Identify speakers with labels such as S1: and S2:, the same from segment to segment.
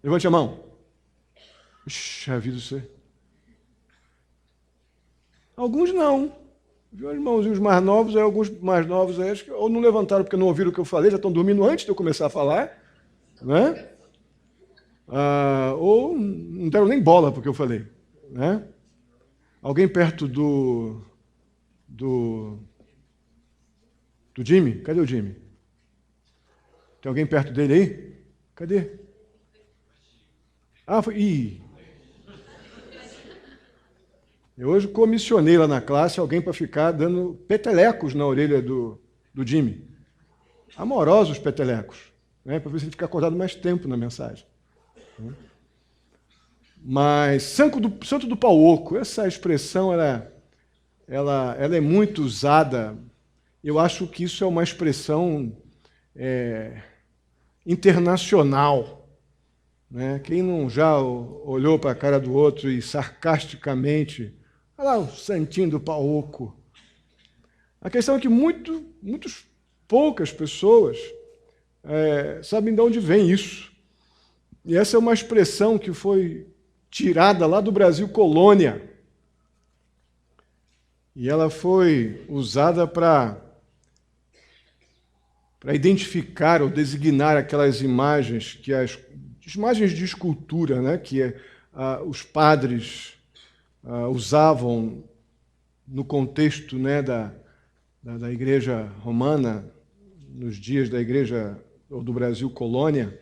S1: Levante a mão. Puxa vida, você. Alguns não. Viu, irmãozinhos mais novos, aí alguns mais novos aí, acho que ou não levantaram porque não ouviram o que eu falei, já estão dormindo antes de eu começar a falar, né? Ou não deram nem bola porque eu falei, né? Alguém perto do Jimmy? Cadê o Jimmy? Tem alguém perto dele aí? Cadê? Foi. Ih! Eu hoje comissionei lá na classe alguém para ficar dando petelecos na orelha do Jimmy. Amorosos petelecos, né? Para ver se ele fica acordado mais tempo na mensagem. Mas santo do pau oco, essa expressão ela é muito usada. Eu acho que isso é uma expressão internacional. Né? Quem não já olhou para a cara do outro e sarcasticamente, olha lá o santinho do pau oco. A questão é que poucas pessoas sabem de onde vem isso. E essa é uma expressão que foi tirada lá do Brasil colônia. E ela foi usada para identificar ou designar aquelas imagens, as imagens de escultura, né, que os padres usavam no contexto, né, da Igreja Romana, nos dias da Igreja ou do Brasil colônia.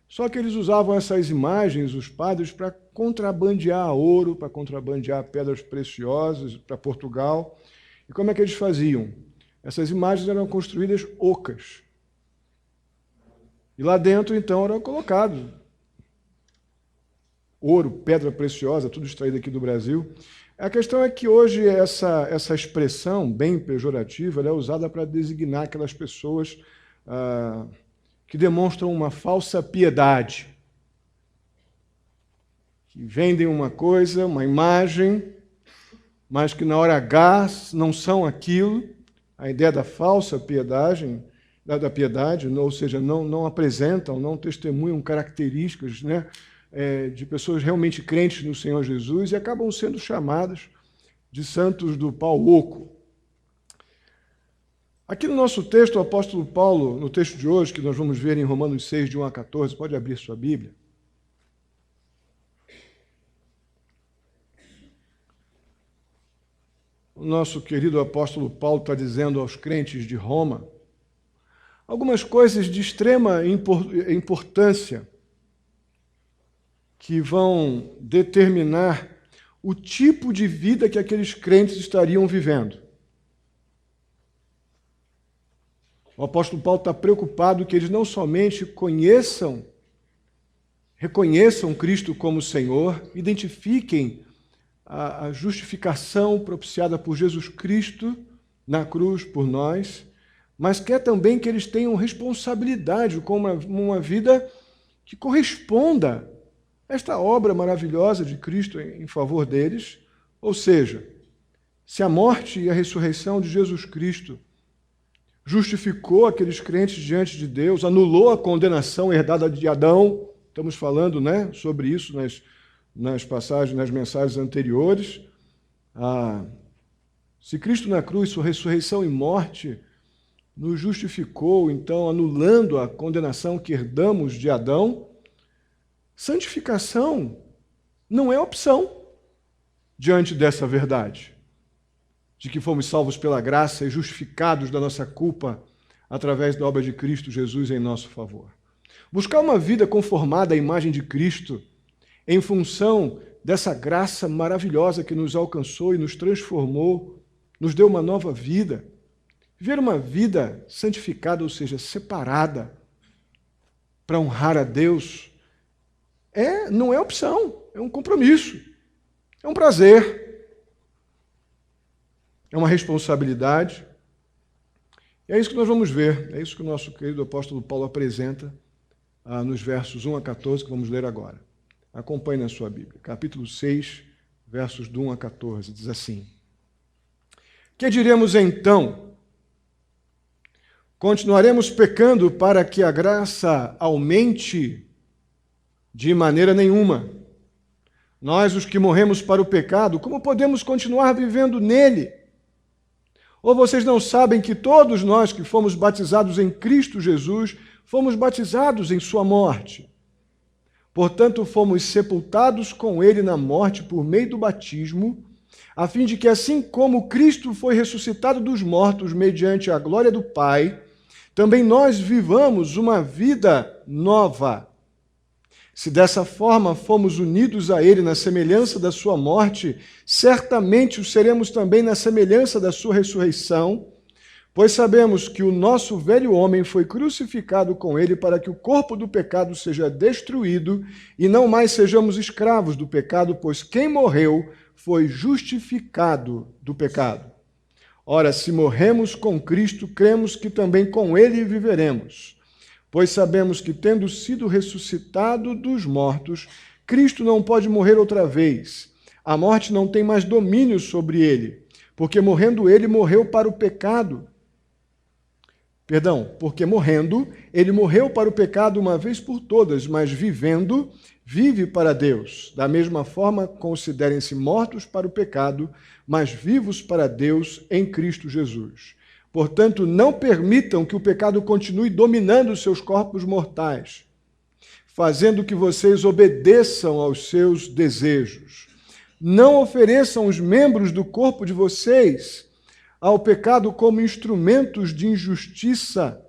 S1: Só que eles usavam essas imagens, os padres, para contrabandear ouro, para contrabandear pedras preciosas para Portugal. E como é que eles faziam? Essas imagens eram construídas ocas. E lá dentro, então, era colocado ouro, pedra preciosa, tudo extraído aqui do Brasil. A questão é que hoje essa expressão, bem pejorativa, ela é usada para designar aquelas pessoas que demonstram uma falsa piedade, que vendem uma coisa, uma imagem, mas que na hora H não são aquilo. A ideia da falsa piedade, ou seja, não apresentam, não testemunham características, né, de pessoas realmente crentes no Senhor Jesus e acabam sendo chamadas de santos do pau oco. Aqui no nosso texto, o apóstolo Paulo, no texto de hoje, que nós vamos ver em Romanos 6, de 1 a 14, pode abrir sua Bíblia. O nosso querido apóstolo Paulo está dizendo aos crentes de Roma algumas coisas de extrema importância que vão determinar o tipo de vida que aqueles crentes estariam vivendo. O apóstolo Paulo está preocupado que eles não somente reconheçam Cristo como Senhor, identifiquem a justificação propiciada por Jesus Cristo na cruz por nós, mas quer também que eles tenham responsabilidade com uma vida que corresponda a esta obra maravilhosa de Cristo em favor deles. Ou seja, se a morte e a ressurreição de Jesus Cristo justificou aqueles crentes diante de Deus, anulou a condenação herdada de Adão, estamos falando, né, sobre isso nas passagens, nas mensagens anteriores. Se Cristo na cruz, sua ressurreição e morte, nos justificou, então, anulando a condenação que herdamos de Adão, santificação não é opção diante dessa verdade, de que fomos salvos pela graça e justificados da nossa culpa através da obra de Cristo Jesus em nosso favor. Buscar uma vida conformada à imagem de Cristo em função dessa graça maravilhosa que nos alcançou e nos transformou, nos deu uma nova vida. Viver uma vida santificada, ou seja, separada, para honrar a Deus, não é opção, é um compromisso, é um prazer, é uma responsabilidade. E é isso que nós vamos ver, é isso que o nosso querido apóstolo Paulo apresenta nos versos 1 a 14, que vamos ler agora. Acompanhe na sua Bíblia. Capítulo 6, versos do 1 a 14, diz assim: Que diremos então? Continuaremos pecando para que a graça aumente? De maneira nenhuma. Nós, os que morremos para o pecado, como podemos continuar vivendo nele? Ou vocês não sabem que todos nós que fomos batizados em Cristo Jesus, fomos batizados em sua morte? Portanto, fomos sepultados com ele na morte por meio do batismo, a fim de que, assim como Cristo foi ressuscitado dos mortos mediante a glória do Pai, também nós vivamos uma vida nova. Se dessa forma fomos unidos a ele na semelhança da sua morte, certamente o seremos também na semelhança da sua ressurreição, pois sabemos que o nosso velho homem foi crucificado com ele para que o corpo do pecado seja destruído e não mais sejamos escravos do pecado, pois quem morreu foi justificado do pecado. Ora, se morremos com Cristo, cremos que também com ele viveremos. Pois sabemos que, tendo sido ressuscitado dos mortos, Cristo não pode morrer outra vez. A morte não tem mais domínio sobre ele, porque morrendo ele, morreu para o pecado. Porque morrendo, ele morreu para o pecado uma vez por todas, mas vivendo, vive para Deus. Da mesma forma, considerem-se mortos para o pecado, mas vivos para Deus em Cristo Jesus. Portanto, não permitam que o pecado continue dominando seus corpos mortais, fazendo que vocês obedeçam aos seus desejos. Não ofereçam os membros do corpo de vocês ao pecado como instrumentos de injustiça.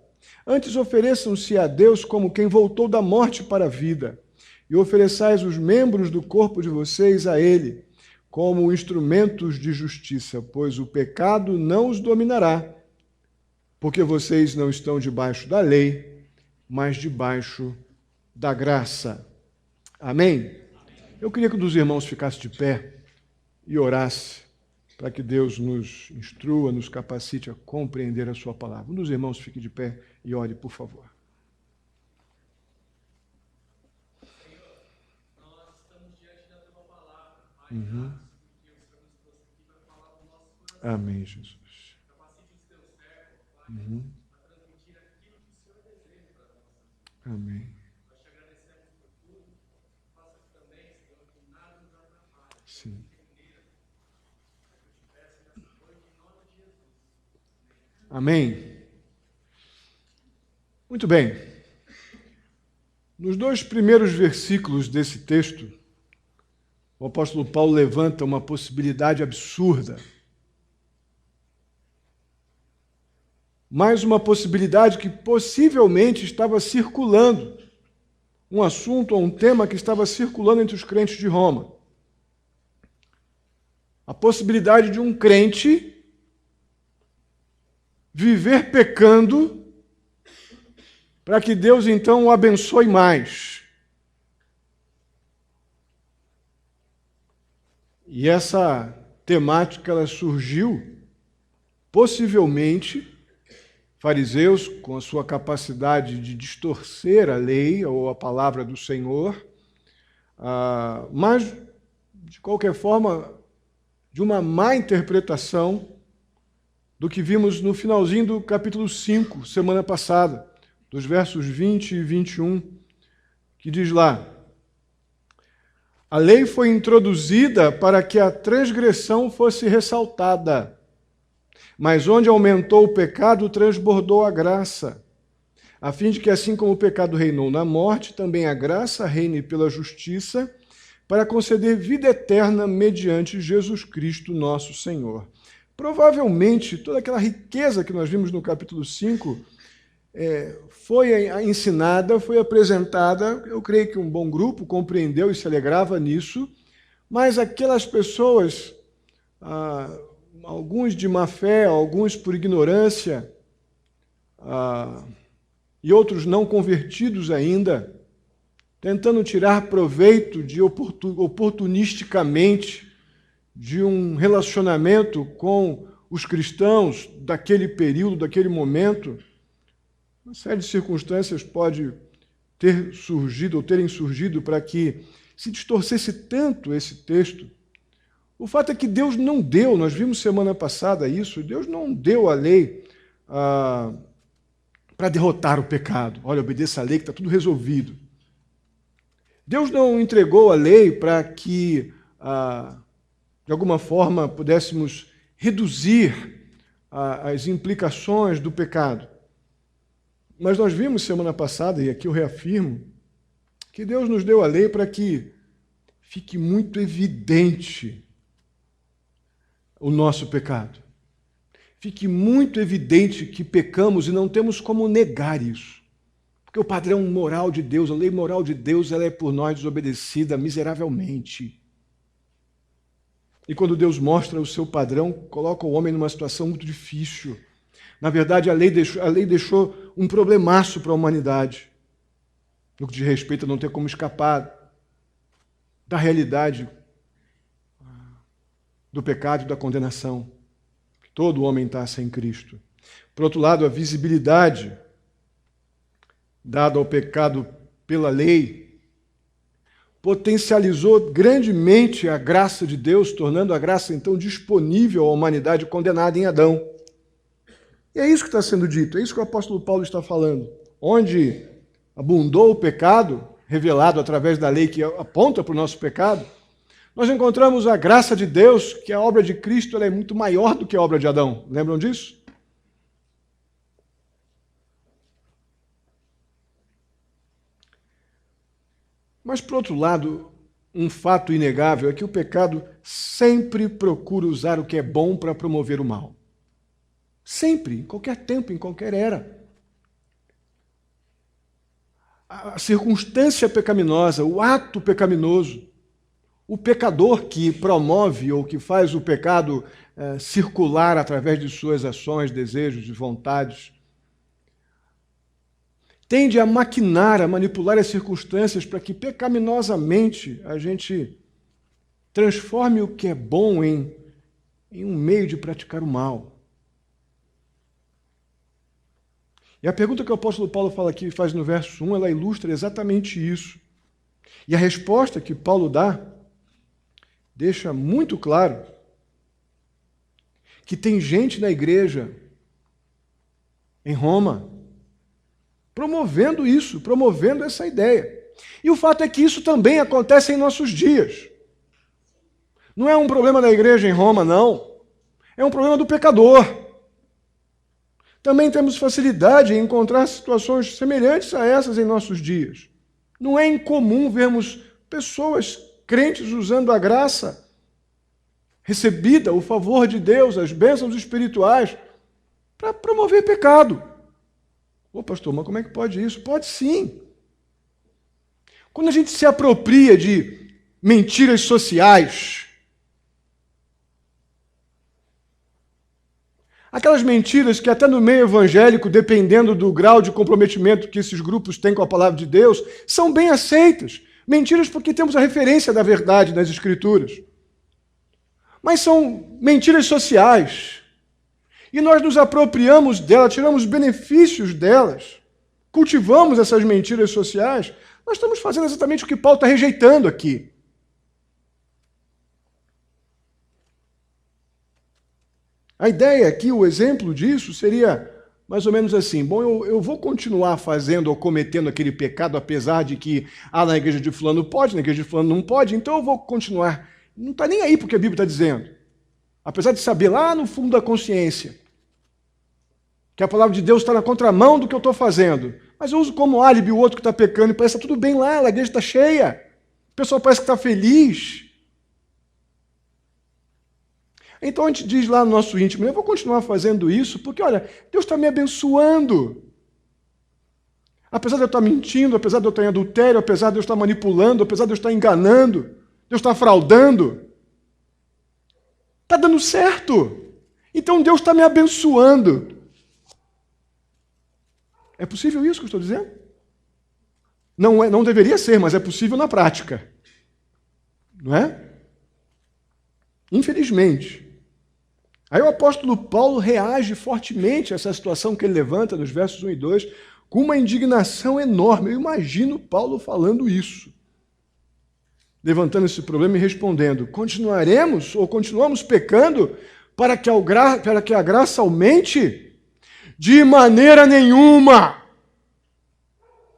S1: Antes ofereçam-se a Deus como quem voltou da morte para a vida, e ofereçais os membros do corpo de vocês a Ele como instrumentos de justiça, pois o pecado não os dominará, porque vocês não estão debaixo da lei, mas debaixo da graça. Amém? Eu queria que um dos irmãos ficasse de pé e orasse para que Deus nos instrua, nos capacite a compreender a sua palavra. Um dos irmãos fique de pé e ore, por favor.
S2: Senhor, nós estamos diante da tua palavra, Pai, porque o Senhor nos trouxe aqui para falar do nosso coração.
S1: Amém, Jesus.
S2: Capacite os teus servos, Pai, a transmitir aquilo que o Senhor deseja para nós.
S1: Amém.
S2: Nós te agradecemos por tudo. Faça também, Senhor, que nada nos atrapalhe.
S1: Sim. Amém. Muito bem. Nos dois primeiros versículos desse texto, o apóstolo Paulo levanta uma possibilidade absurda. Mais uma possibilidade que possivelmente estava circulando, um assunto ou um tema que estava circulando entre os crentes de Roma. A possibilidade de um crente viver pecando para que Deus então o abençoe mais. E essa temática ela surgiu, possivelmente, fariseus, com a sua capacidade de distorcer a lei ou a palavra do Senhor, mas, de qualquer forma, de uma má interpretação do que vimos no finalzinho do capítulo 5, semana passada, dos versos 20 e 21, que diz lá: a lei foi introduzida para que a transgressão fosse ressaltada, mas onde aumentou o pecado, transbordou a graça, a fim de que, assim como o pecado reinou na morte, também a graça reine pela justiça, para conceder vida eterna mediante Jesus Cristo, nosso Senhor. Provavelmente, toda aquela riqueza que nós vimos no capítulo 5 foi ensinada, foi apresentada. Eu creio que um bom grupo compreendeu e se alegrava nisso, mas aquelas pessoas, alguns de má fé, alguns por ignorância, e outros não convertidos ainda, tentando tirar proveito de oportunisticamente de um relacionamento com os cristãos daquele período, daquele momento, uma série de circunstâncias pode ter surgido ou terem surgido para que se distorcesse tanto esse texto. O fato é que Deus não deu, nós vimos semana passada isso, Deus não deu a lei para derrotar o pecado. Olha, obedeça a lei que está tudo resolvido. Deus não entregou a lei para que, de alguma forma, pudéssemos reduzir as implicações do pecado. Mas nós vimos semana passada, e aqui eu reafirmo, que Deus nos deu a lei para que fique muito evidente o nosso pecado. Fique muito evidente que pecamos e não temos como negar isso. Porque o padrão moral de Deus, a lei moral de Deus, ela é por nós desobedecida miseravelmente. E quando Deus mostra o seu padrão, coloca o homem numa situação muito difícil. Na verdade, a lei deixou um problemaço para a humanidade, no que diz respeito a não ter como escapar da realidade do pecado e da condenação. Todo homem está sem Cristo. Por outro lado, a visibilidade dada ao pecado pela lei potencializou grandemente a graça de Deus, tornando a graça, então, disponível à humanidade condenada em Adão. E é isso que está sendo dito, é isso que o apóstolo Paulo está falando. Onde abundou o pecado, revelado através da lei que aponta para o nosso pecado, nós encontramos a graça de Deus, que a obra de Cristo ela é muito maior do que a obra de Adão. Lembram disso? Mas, por outro lado, um fato inegável é que o pecado sempre procura usar o que é bom para promover o mal. Sempre, em qualquer tempo, em qualquer era. A circunstância pecaminosa, o ato pecaminoso, o pecador que promove ou que faz o pecado circular através de suas ações, desejos e vontades, tende a maquinar, a manipular as circunstâncias para que pecaminosamente a gente transforme o que é bom em um meio de praticar o mal. E a pergunta que o apóstolo Paulo fala aqui, faz no verso 1, ela ilustra exatamente isso. E a resposta que Paulo dá deixa muito claro que tem gente na igreja, em Roma, promovendo isso, promovendo essa ideia. E o fato é que isso também acontece em nossos dias. Não é um problema da igreja em Roma, não. É um problema do pecador. Também temos facilidade em encontrar situações semelhantes a essas em nossos dias. Não é incomum vermos pessoas crentes usando a graça recebida, o favor de Deus, as bênçãos espirituais, para promover pecado. Ô pastor, mas como é que pode isso? Pode sim. Quando a gente se apropria de mentiras sociais, aquelas mentiras que até no meio evangélico, dependendo do grau de comprometimento que esses grupos têm com a palavra de Deus, são bem aceitas. Mentiras porque temos a referência da verdade nas Escrituras. Mas são mentiras sociais. E nós nos apropriamos delas, tiramos benefícios delas, cultivamos essas mentiras sociais. Nós estamos fazendo exatamente o que Paulo está rejeitando aqui. A ideia aqui, o exemplo disso seria mais ou menos assim: bom, eu vou continuar fazendo ou cometendo aquele pecado, apesar de que na igreja de fulano pode, na igreja de fulano não pode, então eu vou continuar. Não está nem aí porque a Bíblia está dizendo. Apesar de saber lá no fundo da consciência que a palavra de Deus está na contramão do que eu estou fazendo, mas eu uso como álibi o outro que está pecando e parece que está tudo bem lá, a igreja está cheia, o pessoal parece que está feliz. Então a gente diz lá no nosso íntimo: eu vou continuar fazendo isso porque, olha, Deus está me abençoando. Apesar de eu estar mentindo, apesar de eu estar em adultério, apesar de eu estar manipulando, apesar de eu estar enganando, de eu estar fraudando, está dando certo. Então Deus está me abençoando. É possível isso que eu estou dizendo? Não deveria ser, mas é possível na prática. Não é? Infelizmente. Aí o apóstolo Paulo reage fortemente a essa situação que ele levanta nos versos 1 e 2, com uma indignação enorme. Eu imagino Paulo falando isso, levantando esse problema e respondendo: continuaremos ou continuamos pecando para que a graça aumente? De maneira nenhuma!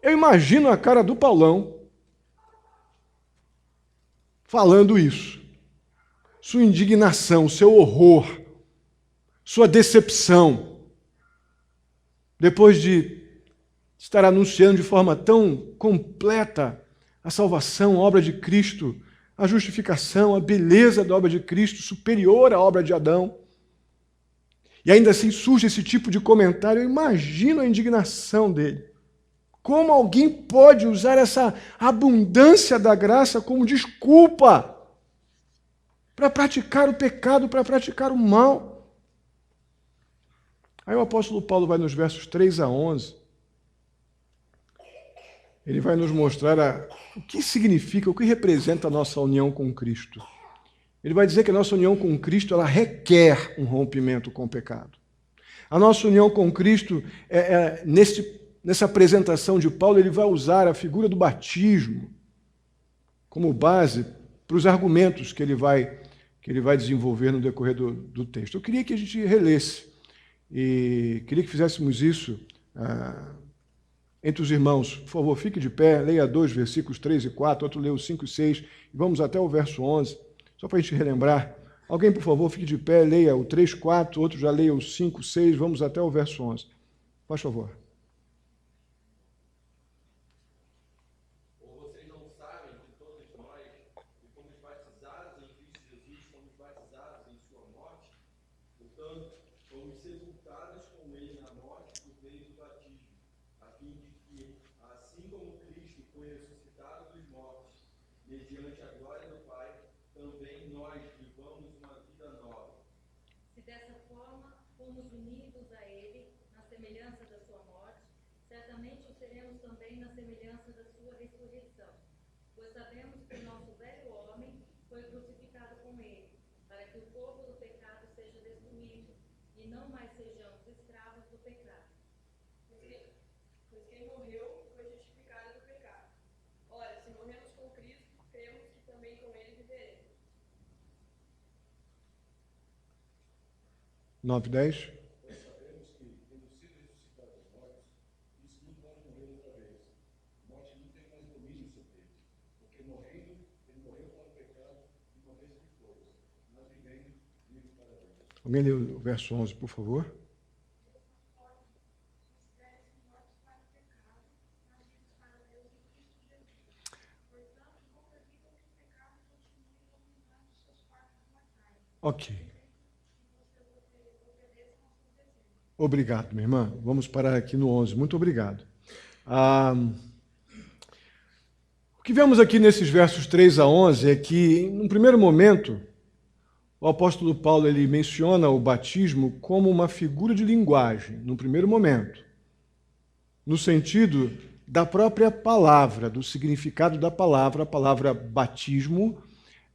S1: Eu imagino a cara do Paulão falando isso. Sua indignação, seu horror, sua decepção, depois de estar anunciando de forma tão completa a salvação, a obra de Cristo, a justificação, a beleza da obra de Cristo, superior à obra de Adão. E ainda assim surge esse tipo de comentário. Eu imagino a indignação dele. Como alguém pode usar essa abundância da graça como desculpa para praticar o pecado, para praticar o mal? Aí o apóstolo Paulo vai nos versos 3 a 11. Ele vai nos mostrar o que significa, o que representa a nossa união com Cristo. Ele vai dizer que a nossa união com Cristo ela requer um rompimento com o pecado. A nossa união com Cristo, nessa apresentação de Paulo, ele vai usar a figura do batismo como base para os argumentos que ele vai desenvolver no decorrer do texto. Eu queria que a gente relesse e queria que fizéssemos isso entre os irmãos. Por favor, fique de pé, leia 2 versículos 3 e 4, outro lê os 5 e 6, e vamos até o verso 11, só para a gente relembrar. Alguém, por favor, fique de pé, leia o 3, 4, outro já leia o 5, 6, vamos até o verso 11. Faz favor.
S2: Ou vocês não sabem que todos nós, que fomos batizados em Cristo Jesus, fomos batizados em sua morte? Portanto, fomos sepultados com ele na morte por meio do batismo, a fim de que, assim como Cristo foi ressuscitado dos mortos, mediante a glória do Pai, também nós vivamos uma vida nova.
S3: Se dessa forma fomos unidos a ele na semelhança da sua morte, certamente o seremos também na semelhança da sua ressurreição. Pois sabemos que o nosso velho homem foi crucificado com ele, para que o corpo do pecado seja destruído, e não mais sejamos escravos do pecado.
S4: Pois quem morreu foi justificado do pecado. Ora, se morremos com Cristo, cremos que também com ele viveremos.
S1: 9, 10.
S5: Nós sabemos que, tendo sido ressuscitados dos mortos, isso não pode morrer outra vez. A morte não tem mais domínio sobre ele. Porque morrendo, ele morreu para o pecado e morreu de flores. Mas vivendo, vive para Deus.
S1: Alguém lê o verso 11, por favor? Ok. Obrigado, minha irmã. Vamos parar aqui no 11. Muito obrigado. O que vemos aqui nesses versos 3 a 11 é que, num primeiro momento, o apóstolo Paulo ele menciona o batismo como uma figura de linguagem, num primeiro momento, no sentido da própria palavra, do significado da palavra. A palavra batismo,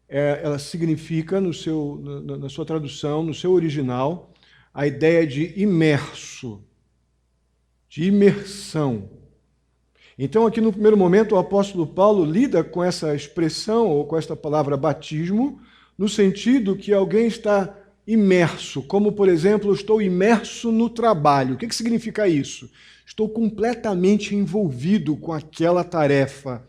S1: ela significa, na sua tradução, no seu original, a ideia de imerso, de imersão. Então, aqui no primeiro momento, o apóstolo Paulo lida com essa expressão, ou com esta palavra batismo, no sentido que alguém está imerso, como, por exemplo, eu estou imerso no trabalho. O que significa isso? Estou completamente envolvido com aquela tarefa.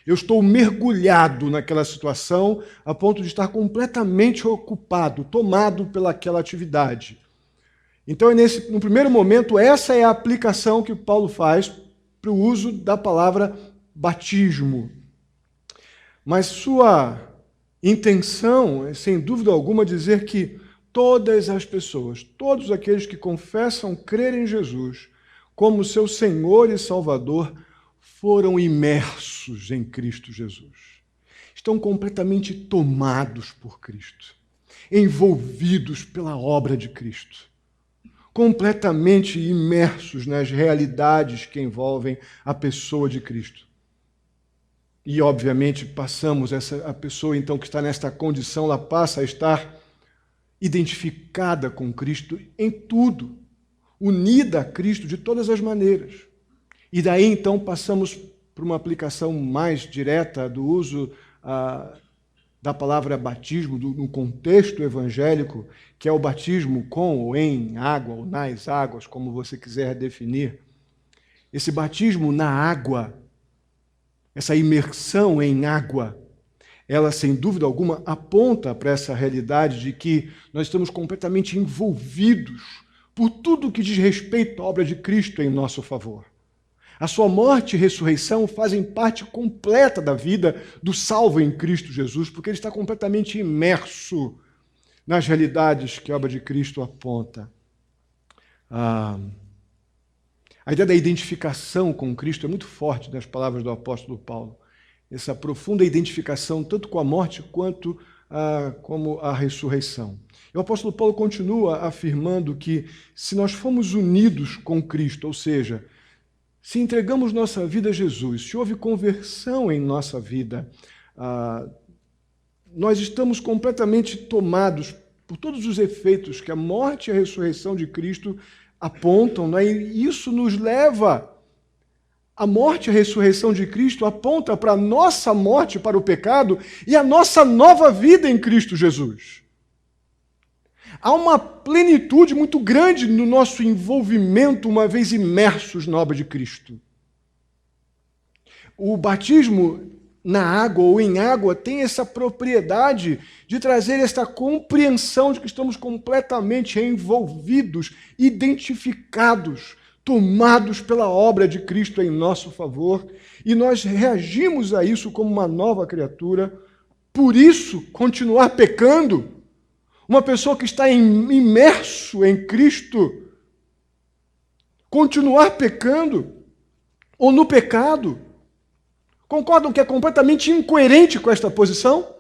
S1: Eu estou mergulhado naquela situação a ponto de estar completamente ocupado, tomado pelaquela atividade. Então, no primeiro momento, essa é a aplicação que Paulo faz para o uso da palavra batismo. Mas sua intenção é, sem dúvida alguma, dizer que todas as pessoas, todos aqueles que confessam crer em Jesus como seu Senhor e Salvador, foram imersos em Cristo Jesus. Estão completamente tomados por Cristo, envolvidos pela obra de Cristo, completamente imersos nas realidades que envolvem a pessoa de Cristo. E, obviamente, a pessoa, então, que está nesta condição, ela passa a estar identificada com Cristo em tudo, unida a Cristo de todas as maneiras. E daí, então, passamos para uma aplicação mais direta do uso da palavra batismo, no contexto evangélico, que é o batismo com ou em água, ou nas águas, como você quiser definir. Esse batismo na água, essa imersão em água, ela, sem dúvida alguma, aponta para essa realidade de que nós estamos completamente envolvidos por tudo que diz respeito à obra de Cristo em nosso favor. A sua morte e ressurreição fazem parte completa da vida do salvo em Cristo Jesus, porque ele está completamente imerso nas realidades que a obra de Cristo aponta. A ideia da identificação com Cristo é muito forte nas palavras do apóstolo Paulo. Essa profunda identificação, tanto com a morte quanto como a ressurreição. E o apóstolo Paulo continua afirmando que se nós formos unidos com Cristo, ou seja, se entregamos nossa vida a Jesus, se houve conversão em nossa vida, nós estamos completamente tomados por todos os efeitos que a morte e a ressurreição de Cristo apontam, né? E isso nos leva, a morte e a ressurreição de Cristo aponta para a nossa morte para o pecado e a nossa nova vida em Cristo Jesus. Há uma plenitude muito grande no nosso envolvimento, uma vez imersos na obra de Cristo. O batismo na água ou em água tem essa propriedade de trazer esta compreensão de que estamos completamente envolvidos, identificados, tomados pela obra de Cristo em nosso favor, e nós reagimos a isso como uma nova criatura. Por isso, continuar pecando, uma pessoa que está imerso em Cristo, continuar pecando ou no pecado, concordam que é completamente incoerente com esta posição?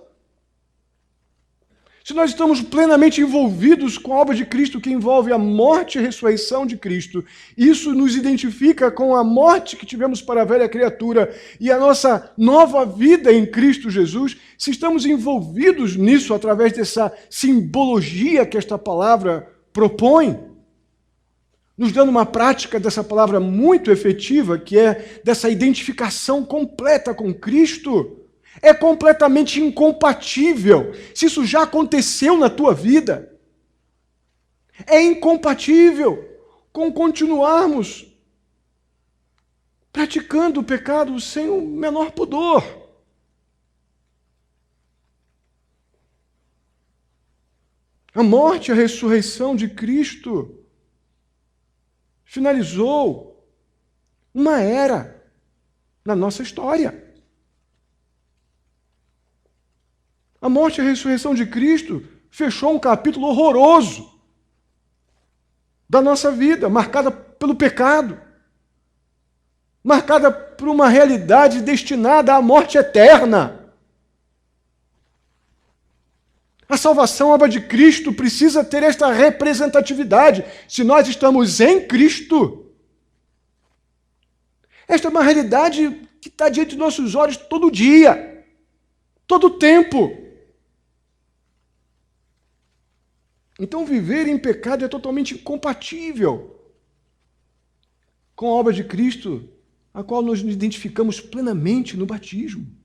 S1: Se nós estamos plenamente envolvidos com a obra de Cristo, que envolve a morte e a ressurreição de Cristo, isso nos identifica com a morte que tivemos para a velha criatura e a nossa nova vida em Cristo Jesus, se estamos envolvidos nisso através dessa simbologia que esta palavra propõe, nos dando uma prática dessa palavra muito efetiva, que é dessa identificação completa com Cristo, é completamente incompatível. Se isso já aconteceu na tua vida, é incompatível com continuarmos praticando o pecado sem o menor pudor. A morte e a ressurreição de Cristo finalizou uma era na nossa história. A morte e a ressurreição de Cristo fechou um capítulo horroroso da nossa vida, marcada pelo pecado, marcada por uma realidade destinada à morte eterna. A salvação, a obra de Cristo, precisa ter esta representatividade. Se nós estamos em Cristo, esta é uma realidade que está diante de nossos olhos todo dia, todo tempo. Então, viver em pecado é totalmente incompatível com a obra de Cristo, a qual nos identificamos plenamente no batismo.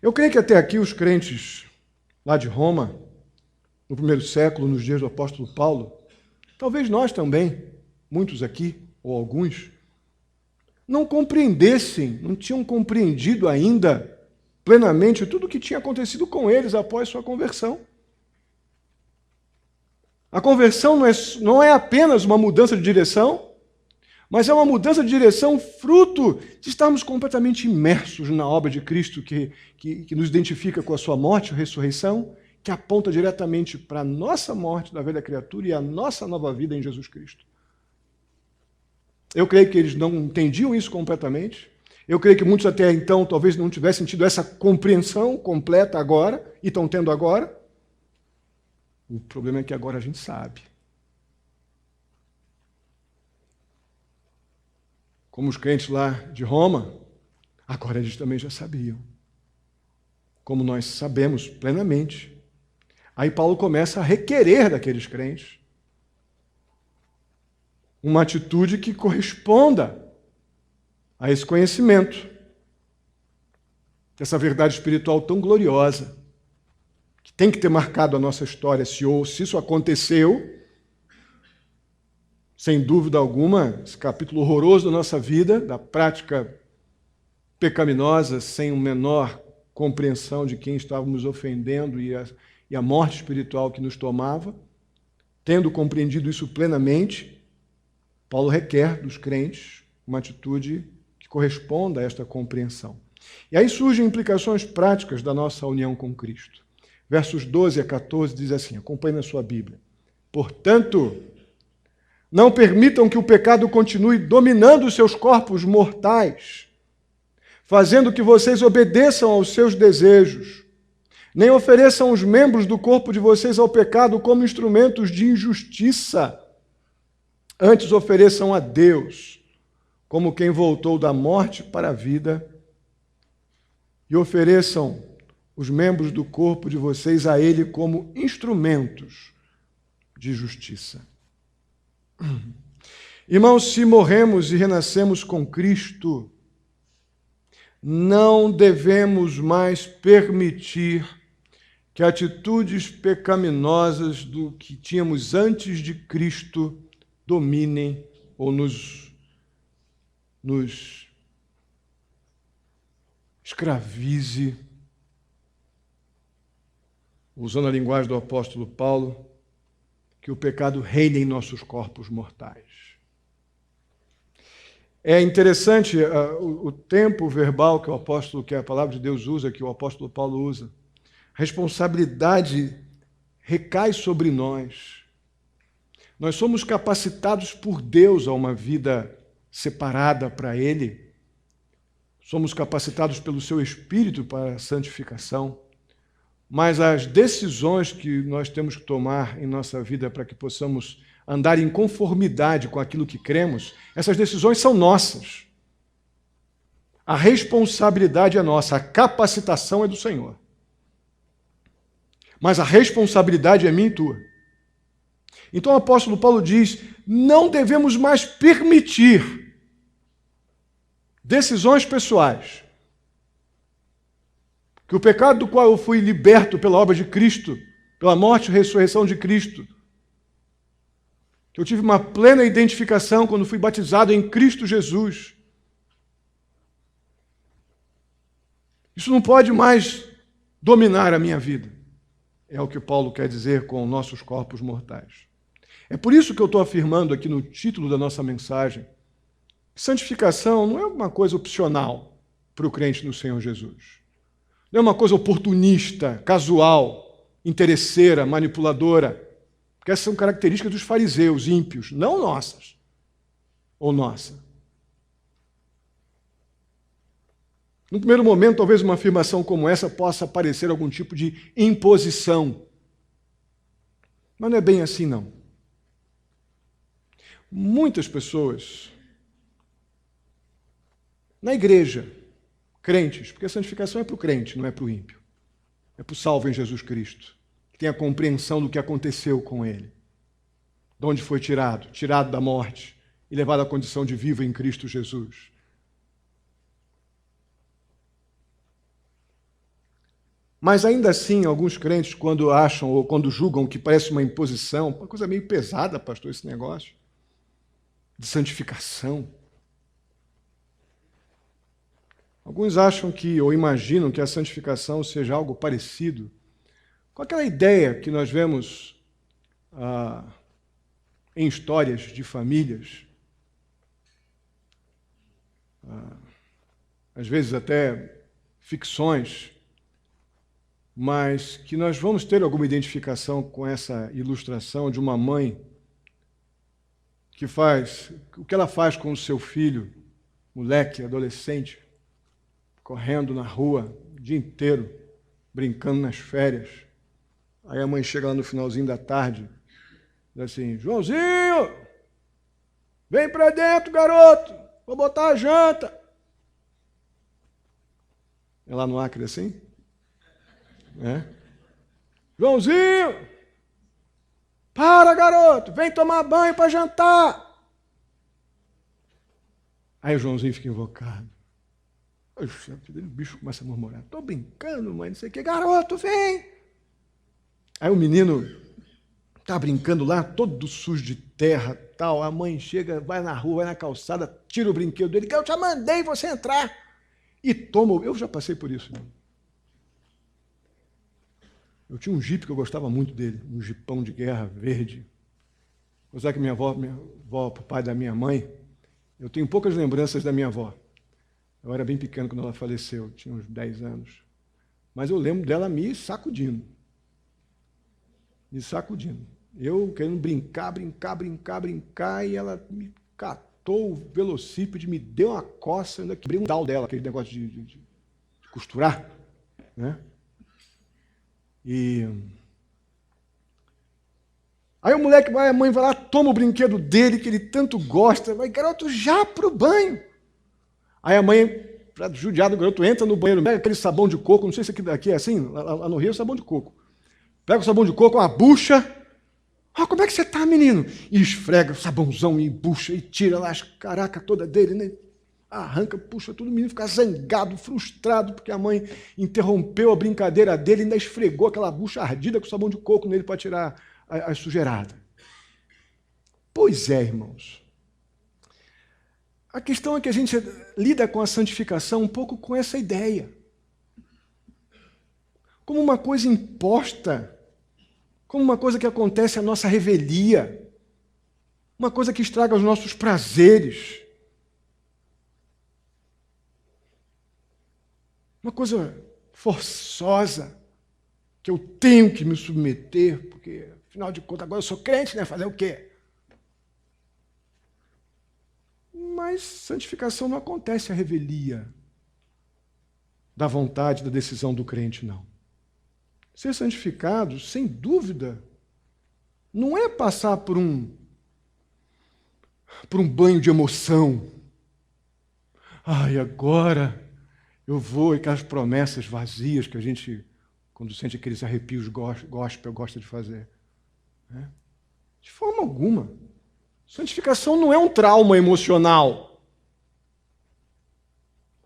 S1: Eu creio que até aqui os crentes lá de Roma, no primeiro século, nos dias do apóstolo Paulo, talvez nós também, muitos aqui, ou alguns, não compreendessem, não tinham compreendido ainda plenamente tudo o que tinha acontecido com eles após sua conversão. A conversão não é apenas uma mudança de direção, mas é uma mudança de direção fruto de estarmos completamente imersos na obra de Cristo que nos identifica com a sua morte e ressurreição, que aponta diretamente para a nossa morte da velha criatura e a nossa nova vida em Jesus Cristo. Eu creio que eles não entendiam isso completamente. Eu creio que muitos até então talvez não tivessem tido essa compreensão completa agora, e estão tendo agora. O problema é que agora a gente sabe. Como os crentes lá de Roma, agora eles também já sabiam. Como nós sabemos plenamente. Aí Paulo começa a requerer daqueles crentes uma atitude que corresponda a esse conhecimento, dessa verdade espiritual tão gloriosa, que tem que ter marcado a nossa história, se isso aconteceu, Sem dúvida alguma, esse capítulo horroroso da nossa vida, da prática pecaminosa, sem uma menor compreensão de quem estávamos ofendendo e a morte espiritual que nos tomava, tendo compreendido isso plenamente, Paulo requer dos crentes uma atitude que corresponda a esta compreensão. E aí surgem implicações práticas da nossa união com Cristo. Versos 12 a 14 diz assim, acompanhe na sua Bíblia. Portanto, não permitam que o pecado continue dominando os seus corpos mortais, fazendo que vocês obedeçam aos seus desejos. Nem ofereçam os membros do corpo de vocês ao pecado como instrumentos de injustiça. Antes ofereçam a Deus, como quem voltou da morte para a vida, e ofereçam os membros do corpo de vocês a Ele como instrumentos de justiça. Irmãos, se morremos e renascemos com Cristo, não devemos mais permitir que atitudes pecaminosas do que tínhamos antes de Cristo dominem ou nos escravize. Usando a linguagem do apóstolo Paulo, que o pecado reine em nossos corpos mortais. É interessante o tempo verbal que a palavra de Deus usa, que o apóstolo Paulo usa. A responsabilidade recai sobre nós. Nós somos capacitados por Deus a uma vida separada para Ele. Somos capacitados pelo Seu Espírito para a santificação. Mas as decisões que nós temos que tomar em nossa vida para que possamos andar em conformidade com aquilo que cremos, essas decisões são nossas. A responsabilidade é nossa, a capacitação é do Senhor. Mas a responsabilidade é minha e tua. Então o apóstolo Paulo diz, não devemos mais permitir decisões pessoais. Que o pecado do qual eu fui liberto pela obra de Cristo, pela morte e ressurreição de Cristo, que eu tive uma plena identificação quando fui batizado em Cristo Jesus. Isso não pode mais dominar a minha vida. É o que Paulo quer dizer com nossos corpos mortais. É por isso que eu estou afirmando aqui no título da nossa mensagem, que santificação não é uma coisa opcional para o crente no Senhor Jesus. Não é uma coisa oportunista, casual, interesseira, manipuladora. Porque essas são características dos fariseus ímpios, não nossas. Ou nossa. No primeiro momento, talvez uma afirmação como essa possa parecer algum tipo de imposição. Mas não é bem assim, não. Muitas pessoas na igreja, crentes, porque a santificação é para o crente, não é para o ímpio. É para o salvo em Jesus Cristo, que tem a compreensão do que aconteceu com ele. De onde foi tirado da morte e levado à condição de vivo em Cristo Jesus. Mas ainda assim, alguns crentes, quando acham ou quando julgam que parece uma imposição, uma coisa meio pesada, pastor, esse negócio, de santificação. Alguns acham que, ou imaginam que a santificação seja algo parecido com aquela ideia que nós vemos em histórias de famílias, às vezes até ficções, mas que nós vamos ter alguma identificação com essa ilustração de uma mãe que faz o que ela faz com o seu filho, moleque, adolescente, correndo na rua o dia inteiro, brincando nas férias. Aí a mãe chega lá no finalzinho da tarde, diz assim, Joãozinho, vem pra dentro, garoto, vou botar a janta. É lá no Acre assim? É? Joãozinho, para, garoto, vem tomar banho para jantar. Aí o Joãozinho fica invocado. O bicho começa a murmurar, estou brincando, mãe, não sei o que, garoto, vem. Aí o menino Tá brincando lá, todo sujo de terra, tal. A mãe chega, vai na rua, vai na calçada, tira o brinquedo dele, que eu já mandei você entrar. E toma, eu já passei por isso. Eu tinha um jipe que eu gostava muito dele, um jipão de guerra verde. Apesar que minha avó, pro pai da minha mãe, eu tenho poucas lembranças da minha avó. Eu era bem pequeno quando ela faleceu, tinha uns 10 anos. Mas eu lembro dela me sacudindo. Eu querendo brincar, e ela me catou o velocípede, me deu uma coça, ainda quebrei um tal dela, aquele negócio de costurar, né? E aí o moleque vai, a mãe vai lá, toma o brinquedo dele, que ele tanto gosta, vai, garoto, já pro banho. Aí a mãe, para judiar do garoto, entra no banheiro, pega aquele sabão de coco, não sei se aqui é assim, lá no Rio é sabão de coco. Pega o sabão de coco, uma bucha. Como é que você tá, menino? E esfrega o sabãozão e bucha e tira lá as caracas toda dele, né? Arranca, puxa tudo, o menino fica zangado, frustrado, porque a mãe interrompeu a brincadeira dele e ainda esfregou aquela bucha ardida com sabão de coco nele para tirar a sujeirada. Pois é, irmãos. A questão é que a gente lida com a santificação um pouco com essa ideia. Como uma coisa imposta, como uma coisa que acontece à nossa revelia, uma coisa que estraga os nossos prazeres, uma coisa forçosa, que eu tenho que me submeter, porque, afinal de contas, agora eu sou crente, né? Fazer o quê? Mas santificação não acontece à revelia da vontade, da decisão do crente, não. Ser santificado, sem dúvida, não é passar por um banho de emoção. Agora eu vou, e aquelas promessas vazias que a gente, quando sente aqueles arrepios gospel, gosta de fazer. Né? De forma alguma. Santificação não é um trauma emocional.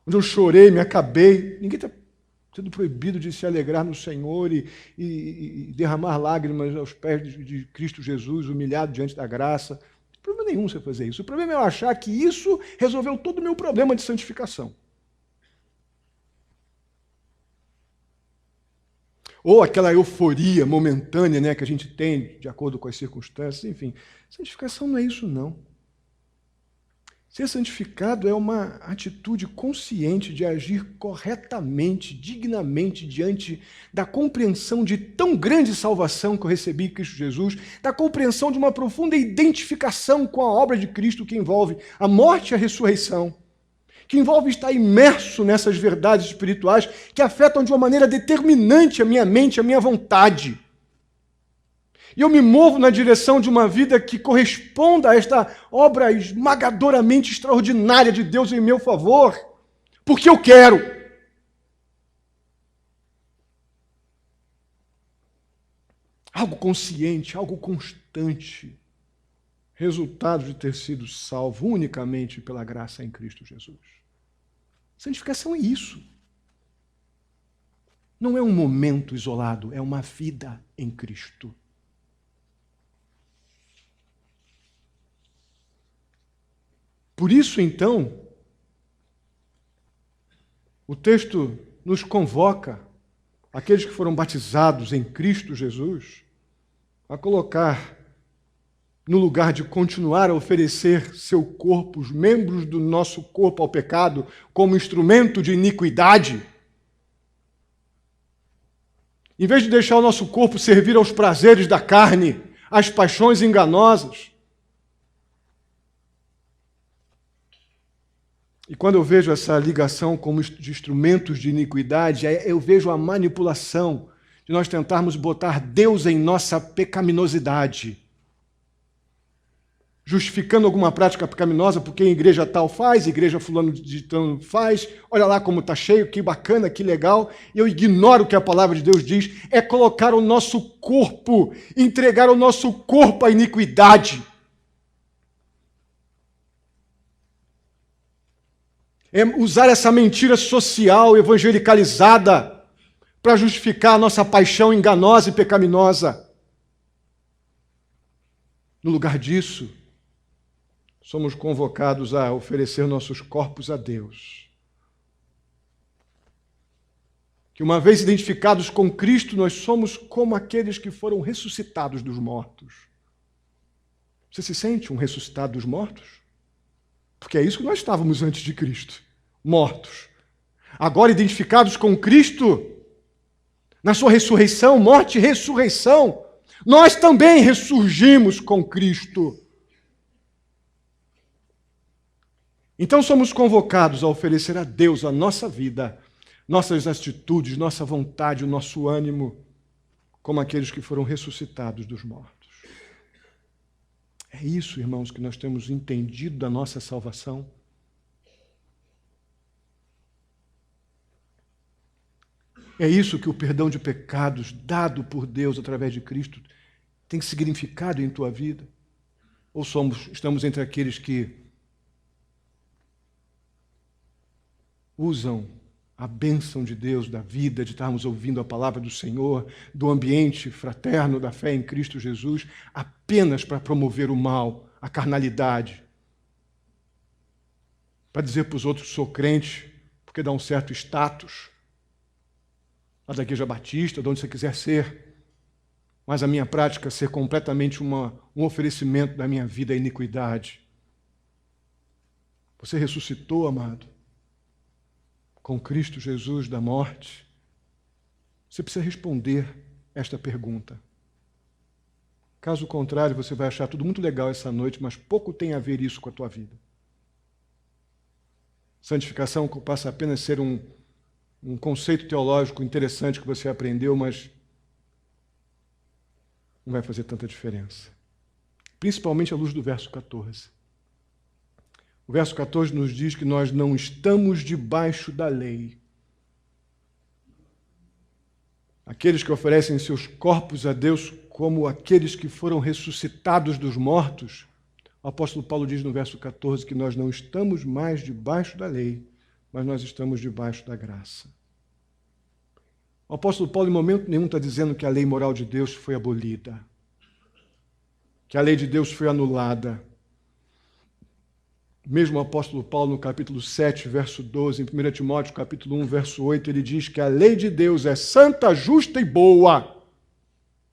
S1: Onde eu chorei, me acabei. Ninguém está sendo proibido de se alegrar no Senhor e derramar lágrimas aos pés de Cristo Jesus, humilhado diante da graça. Não tem problema nenhum você fazer isso. O problema é eu achar que isso resolveu todo o meu problema de santificação. Ou aquela euforia momentânea, né, que a gente tem de acordo com as circunstâncias, enfim. Santificação não é isso, não. Ser santificado é uma atitude consciente de agir corretamente, dignamente, diante da compreensão de tão grande salvação que eu recebi em Cristo Jesus, da compreensão de uma profunda identificação com a obra de Cristo que envolve a morte e a ressurreição, que envolve estar imerso nessas verdades espirituais que afetam de uma maneira determinante a minha mente, a minha vontade. E eu me movo na direção de uma vida que corresponda a esta obra esmagadoramente extraordinária de Deus em meu favor, porque eu quero. Algo consciente, algo constante, resultado de ter sido salvo unicamente pela graça em Cristo Jesus. Santificação é isso. Não é um momento isolado, é uma vida em Cristo. Por isso, então, o texto nos convoca, aqueles que foram batizados em Cristo Jesus, a colocar no lugar de continuar a oferecer seu corpo, os membros do nosso corpo ao pecado, como instrumento de iniquidade, em vez de deixar o nosso corpo servir aos prazeres da carne, às paixões enganosas. E quando eu vejo essa ligação como de instrumentos de iniquidade, eu vejo a manipulação de nós tentarmos botar Deus em nossa pecaminosidade, justificando alguma prática pecaminosa porque a igreja tal faz, a igreja fulano de tal faz, olha lá como está cheio, que bacana, que legal, e eu ignoro o que a palavra de Deus diz, é colocar o nosso corpo, entregar o nosso corpo à iniquidade. É usar essa mentira social, evangelicalizada, para justificar a nossa paixão enganosa e pecaminosa. No lugar disso, somos convocados a oferecer nossos corpos a Deus. Que uma vez identificados com Cristo, nós somos como aqueles que foram ressuscitados dos mortos. Você se sente um ressuscitado dos mortos? Porque é isso que nós estávamos antes de Cristo, mortos. Agora identificados com Cristo, na sua ressurreição, morte e ressurreição, nós também ressurgimos com Cristo. Então somos convocados a oferecer a Deus a nossa vida, nossas atitudes, nossa vontade, o nosso ânimo, como aqueles que foram ressuscitados dos mortos. É isso, irmãos, que nós temos entendido da nossa salvação. É isso que o perdão de pecados dado por Deus através de Cristo tem significado em tua vida? Ou estamos entre aqueles que usam a bênção de Deus, da vida, de estarmos ouvindo a palavra do Senhor, do ambiente fraterno da fé em Cristo Jesus, apenas para promover o mal, a carnalidade, para dizer para os outros, sou crente, porque dá um certo status, lá da Igreja Batista, de onde você quiser ser, mas a minha prática é ser completamente um oferecimento da minha vida à iniquidade. Você ressuscitou, amado, com Cristo Jesus da morte? Você precisa responder esta pergunta. Caso contrário, você vai achar tudo muito legal essa noite, mas pouco tem a ver isso com a tua vida. Santificação passa apenas a ser um conceito teológico interessante que você aprendeu, mas não vai fazer tanta diferença. Principalmente à luz do verso 14. O verso 14 nos diz que nós não estamos debaixo da lei. Aqueles que oferecem seus corpos a Deus como aqueles que foram ressuscitados dos mortos, o apóstolo Paulo diz no verso 14 que nós não estamos mais debaixo da lei, mas nós estamos debaixo da graça. O apóstolo Paulo, em momento nenhum, está dizendo que a lei moral de Deus foi abolida, que a lei de Deus foi anulada. Mesmo o apóstolo Paulo, no capítulo 7, verso 12, em 1 Timóteo, capítulo 1, verso 8, ele diz que a lei de Deus é santa, justa e boa,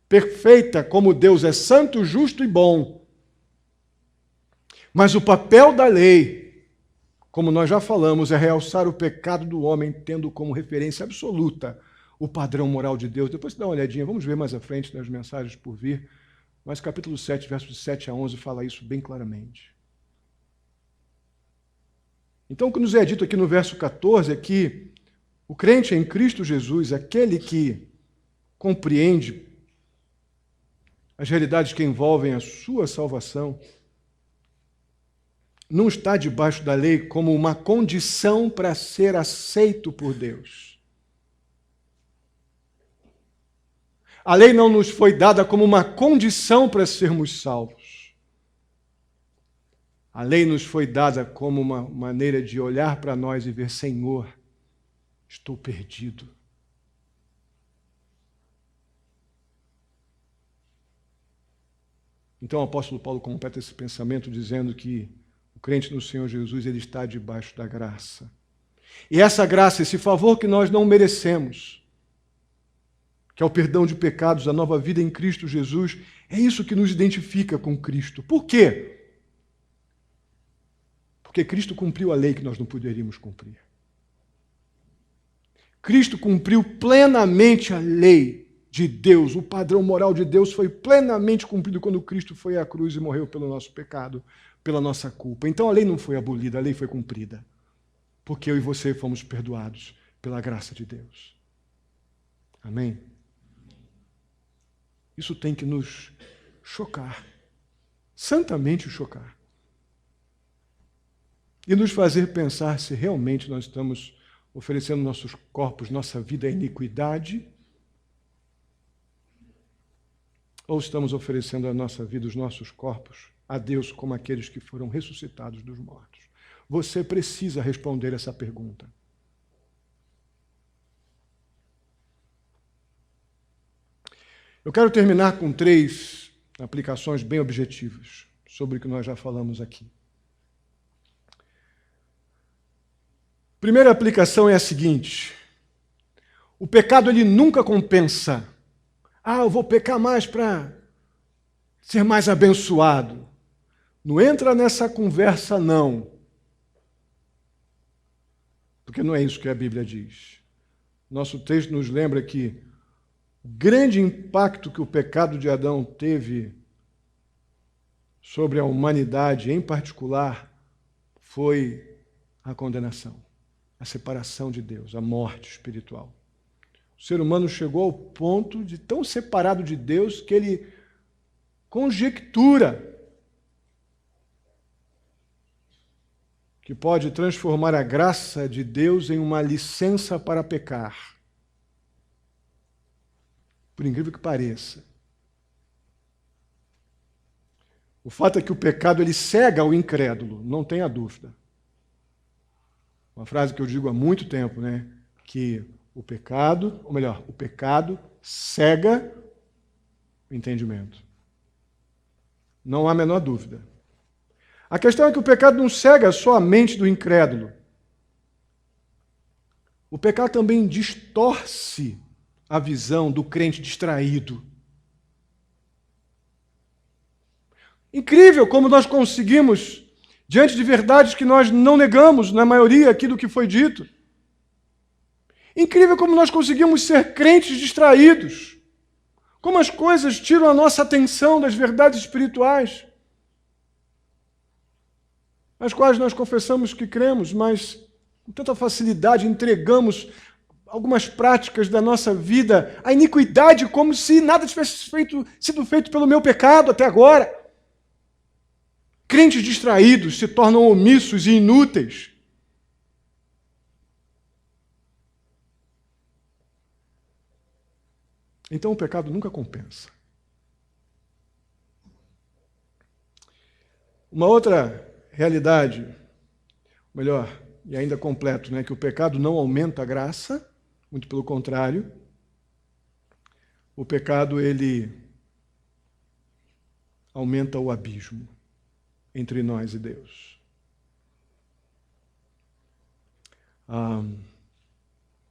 S1: perfeita como Deus é santo, justo e bom. Mas o papel da lei, como nós já falamos, é realçar o pecado do homem, tendo como referência absoluta o padrão moral de Deus. Depois dá uma olhadinha, vamos ver mais à frente nas mensagens por vir, mas capítulo 7, versos 7 a 11, fala isso bem claramente. Então, o que nos é dito aqui no verso 14 é que o crente em Cristo Jesus, aquele que compreende as realidades que envolvem a sua salvação, não está debaixo da lei como uma condição para ser aceito por Deus. A lei não nos foi dada como uma condição para sermos salvos. A lei nos foi dada como uma maneira de olhar para nós e ver, Senhor, estou perdido. Então o apóstolo Paulo completa esse pensamento dizendo que o crente no Senhor Jesus, ele está debaixo da graça. E essa graça, esse favor que nós não merecemos, que é o perdão de pecados, a nova vida em Cristo Jesus, é isso que nos identifica com Cristo. Por quê? Porque Cristo cumpriu a lei que nós não poderíamos cumprir. Cristo cumpriu plenamente a lei de Deus, o padrão moral de Deus foi plenamente cumprido quando Cristo foi à cruz e morreu pelo nosso pecado, pela nossa culpa. Então a lei não foi abolida, a lei foi cumprida, porque eu e você fomos perdoados pela graça de Deus. Amém? Isso tem que nos chocar, santamente chocar, e nos fazer pensar se realmente nós estamos oferecendo nossos corpos, nossa vida à iniquidade, ou estamos oferecendo a nossa vida, os nossos corpos, a Deus como aqueles que foram ressuscitados dos mortos. Você precisa responder essa pergunta. Eu quero terminar com 3 aplicações bem objetivas sobre o que nós já falamos aqui. Primeira aplicação é a seguinte: o pecado ele nunca compensa. Eu vou pecar mais para ser mais abençoado. Não entra nessa conversa, não. Porque não é isso que a Bíblia diz. Nosso texto nos lembra que o grande impacto que o pecado de Adão teve sobre a humanidade, em particular, foi a condenação, a separação de Deus, a morte espiritual. O ser humano chegou ao ponto de tão separado de Deus que ele conjectura que pode transformar a graça de Deus em uma licença para pecar. Por incrível que pareça. O fato é que o pecado ele cega o incrédulo, não tenha dúvida. Uma frase que eu digo há muito tempo, né? Que o pecado cega o entendimento. Não há a menor dúvida. A questão é que o pecado não cega só a mente do incrédulo. O pecado também distorce a visão do crente distraído. Incrível como nós conseguimos, diante de verdades que nós não negamos, na maioria aqui do que foi dito. Incrível como nós conseguimos ser crentes distraídos. Como as coisas tiram a nossa atenção das verdades espirituais, as quais nós confessamos que cremos, mas com tanta facilidade entregamos algumas práticas da nossa vida à iniquidade, como se nada tivesse sido feito pelo meu pecado até agora. Crentes distraídos se tornam omissos e inúteis. Então o pecado nunca compensa. Uma outra realidade, melhor, e ainda completo, né, que o pecado não aumenta a graça, muito pelo contrário. O pecado, ele aumenta o abismo entre nós e Deus.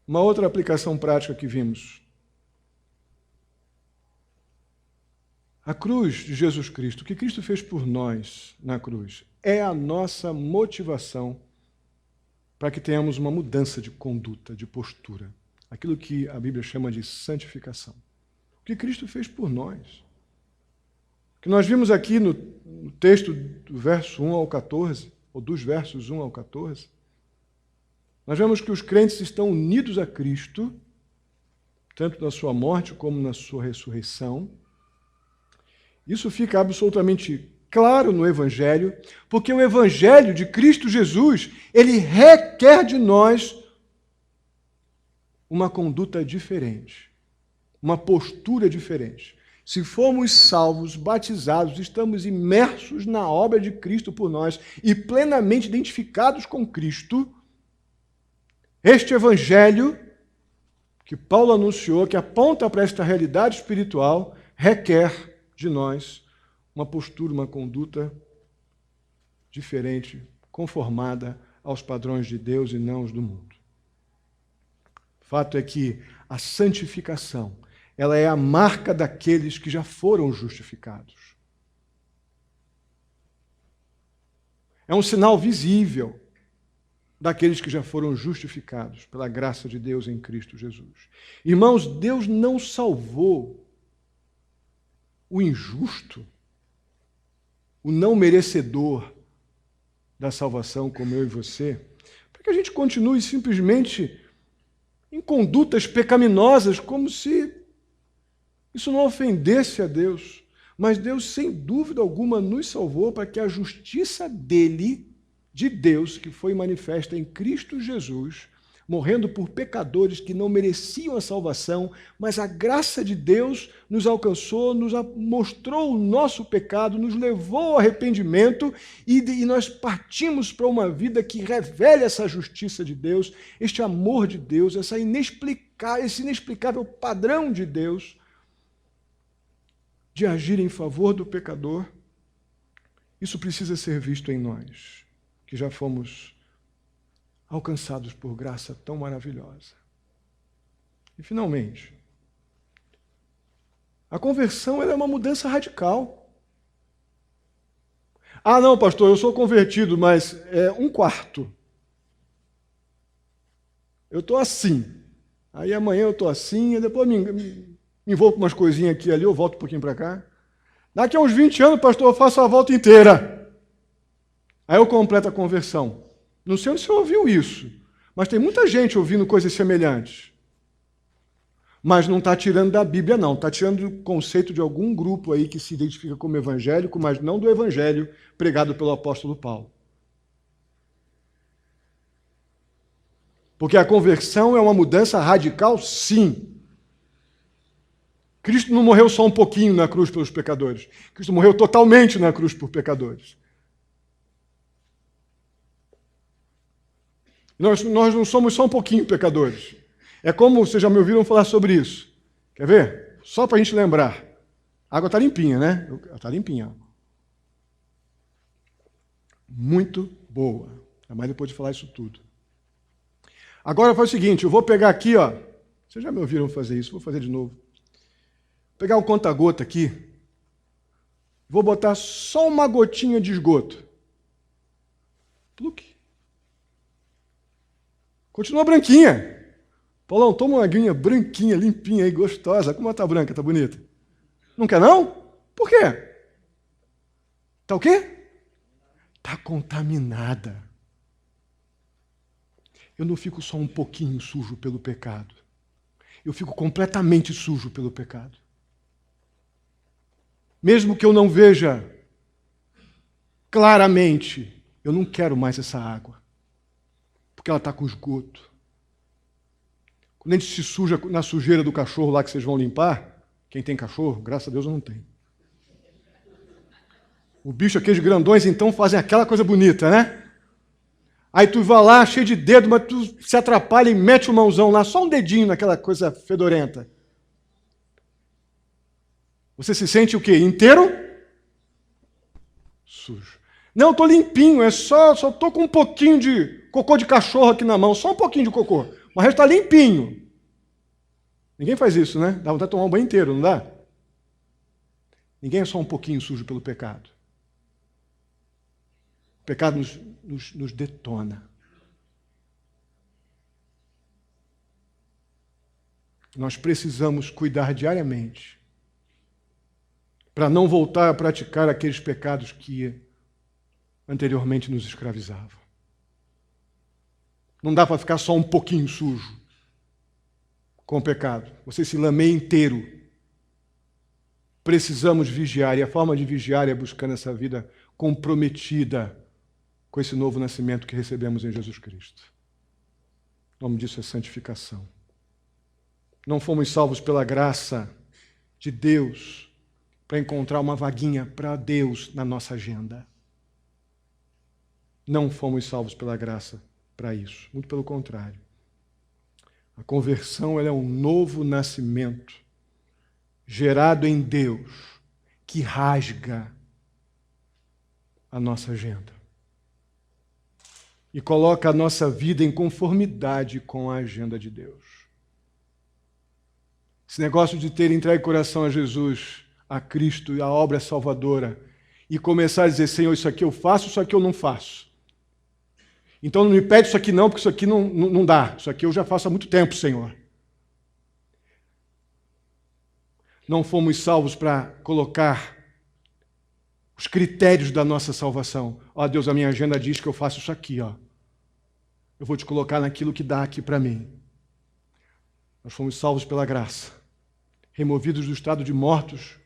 S1: Uma outra aplicação prática que vimos. A cruz de Jesus Cristo, o que Cristo fez por nós na cruz, é a nossa motivação para que tenhamos uma mudança de conduta, de postura. Aquilo que a Bíblia chama de santificação. O que Cristo fez por nós. O que nós vimos aqui no texto do verso 1 ao 14, ou dos versos 1 ao 14, nós vemos que os crentes estão unidos a Cristo, tanto na sua morte como na sua ressurreição. Isso fica absolutamente claro no Evangelho, porque o Evangelho de Cristo Jesus, ele requer de nós uma conduta diferente, uma postura diferente. Se formos salvos, batizados, estamos imersos na obra de Cristo por nós e plenamente identificados com Cristo, este Evangelho que Paulo anunciou, que aponta para esta realidade espiritual, requer de nós uma postura, uma conduta diferente, conformada aos padrões de Deus e não os do mundo. O fato é que a santificação, ela é a marca daqueles que já foram justificados. É um sinal visível daqueles que já foram justificados pela graça de Deus em Cristo Jesus. Irmãos, Deus não salvou o injusto, o não merecedor da salvação, como eu e você, para que a gente continue simplesmente em condutas pecaminosas, como se isso não ofendesse a Deus. Mas Deus, sem dúvida alguma, nos salvou para que a justiça dele, de Deus, que foi manifesta em Cristo Jesus, morrendo por pecadores que não mereciam a salvação, mas a graça de Deus nos alcançou, nos mostrou o nosso pecado, nos levou ao arrependimento e nós partimos para uma vida que revela essa justiça de Deus, este amor de Deus, esse inexplicável padrão de Deus. de agir em favor do pecador, isso precisa ser visto em nós, que já fomos alcançados por graça tão maravilhosa. E, finalmente, a conversão ela é uma mudança radical. Ah, não, pastor, eu sou convertido, mas é 1/4. Eu estou assim. Aí amanhã eu estou assim, e depois me envolvo com umas coisinhas aqui e ali, eu volto um pouquinho para cá. Daqui a uns 20 anos, pastor, eu faço a volta inteira. Aí eu completo a conversão. Não sei se você ouviu isso, mas tem muita gente ouvindo coisas semelhantes. Mas não está tirando da Bíblia, não. Está tirando do conceito de algum grupo aí que se identifica como evangélico, mas não do evangelho pregado pelo apóstolo Paulo. Porque a conversão é uma mudança radical, sim. Cristo não morreu só um pouquinho na cruz pelos pecadores. Cristo morreu totalmente na cruz por pecadores. Nós não somos só um pouquinho pecadores. É como, vocês já me ouviram falar sobre isso. Quer ver? Só para a gente lembrar. A água está limpinha, né? Está limpinha. Muito boa. Mas depois de falar isso tudo. Agora faz o seguinte, eu vou pegar aqui, ó. Vocês já me ouviram fazer isso, vou fazer de novo. Vou pegar o conta-gota aqui. Vou botar só uma gotinha de esgoto. Pluque. Continua branquinha. Paulão, toma uma aguinha branquinha, limpinha aí, gostosa. Como ela tá branca, tá bonita? Não quer não? Por quê? Tá o quê? Tá contaminada. Eu não fico só um pouquinho sujo pelo pecado. Eu fico completamente sujo pelo pecado. Mesmo que eu não veja claramente, eu não quero mais essa água. Porque ela está com esgoto. Quando a gente se suja na sujeira do cachorro lá que vocês vão limpar, quem tem cachorro, graças a Deus eu não tenho. O bicho, aqueles grandões, então, fazem aquela coisa bonita, né? Aí tu vai lá, cheio de dedo, mas tu se atrapalha e mete o mãozão lá, só um dedinho naquela coisa fedorenta. Você se sente o quê? Inteiro? Sujo. Não, estou limpinho, só estou com um pouquinho de cocô de cachorro aqui na mão, só um pouquinho de cocô. O resto está limpinho. Ninguém faz isso, né? Dá vontade de tomar um banho inteiro, não dá? Ninguém é só um pouquinho sujo pelo pecado. O pecado nos detona. Nós precisamos cuidar diariamente para não voltar a praticar aqueles pecados que anteriormente nos escravizavam. Não dá para ficar só um pouquinho sujo com o pecado. Você se lameia inteiro. Precisamos vigiar, e a forma de vigiar é buscando essa vida comprometida com esse novo nascimento que recebemos em Jesus Cristo. O nome disso é santificação. Não fomos salvos pela graça de Deus para encontrar uma vaguinha para Deus na nossa agenda. Não fomos salvos pela graça para isso. Muito pelo contrário. A conversão ela é um novo nascimento gerado em Deus que rasga a nossa agenda e coloca a nossa vida em conformidade com a agenda de Deus. Esse negócio de ter entregue o coração a Jesus, a Cristo e a obra salvadora e começar a dizer, Senhor, isso aqui eu faço, isso aqui eu não faço. Então não me pede isso aqui não, porque isso aqui não dá. Isso aqui eu já faço há muito tempo, Senhor. Não fomos salvos para colocar os critérios da nossa salvação. Ó Deus, a minha agenda diz que eu faço isso aqui, ó. Eu vou te colocar naquilo que dá aqui para mim. Nós fomos salvos pela graça, removidos do estado de mortos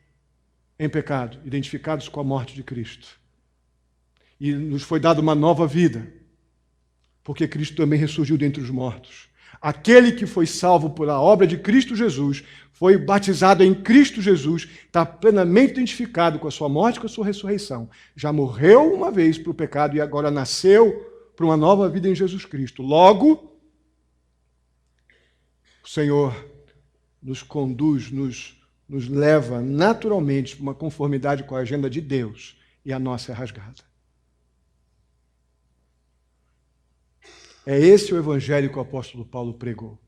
S1: em pecado, identificados com a morte de Cristo. E nos foi dada uma nova vida, porque Cristo também ressurgiu dentre os mortos. Aquele que foi salvo por a obra de Cristo Jesus, foi batizado em Cristo Jesus, está plenamente identificado com a sua morte e com a sua ressurreição. Já morreu uma vez para o pecado e agora nasceu para uma nova vida em Jesus Cristo. Logo, o Senhor nos conduz, nos nos leva naturalmente para uma conformidade com a agenda de Deus e a nossa é rasgada. É esse o evangelho que o apóstolo Paulo pregou.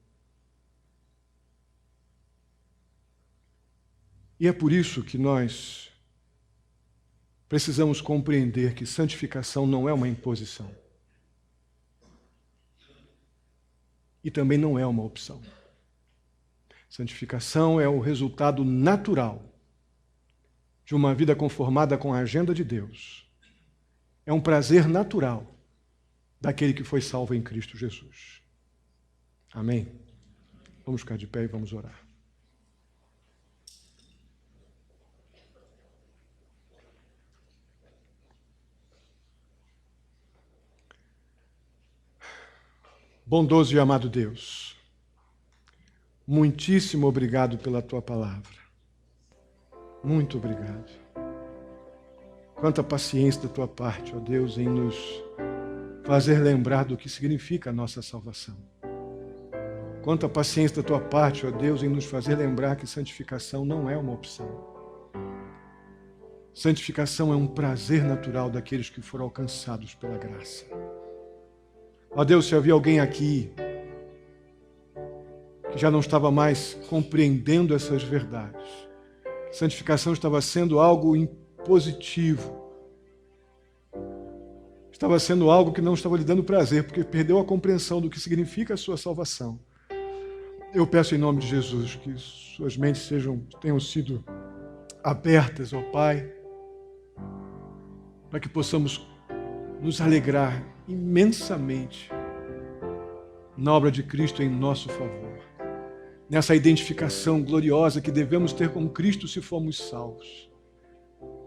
S1: E é por isso que nós precisamos compreender que santificação não é uma imposição. E também não é uma opção. Santificação é o resultado natural de uma vida conformada com a agenda de Deus. É um prazer natural daquele que foi salvo em Cristo Jesus. Amém? Vamos ficar de pé e vamos orar. Bondoso e amado Deus, muitíssimo obrigado pela Tua palavra. Muito obrigado. Quanta paciência da Tua parte, ó Deus, em nos fazer lembrar do que significa a nossa salvação. Quanta paciência da Tua parte, ó Deus, em nos fazer lembrar que santificação não é uma opção. Santificação é um prazer natural daqueles que foram alcançados pela graça. Ó Deus, se havia alguém aqui que já não estava mais compreendendo essas verdades, santificação estava sendo algo impositivo, estava sendo algo que não estava lhe dando prazer, porque perdeu a compreensão do que significa a sua salvação. Eu peço em nome de Jesus que suas mentes tenham sido abertas, ó Pai, para que possamos nos alegrar imensamente na obra de Cristo em nosso favor, nessa identificação gloriosa que devemos ter com Cristo se formos salvos.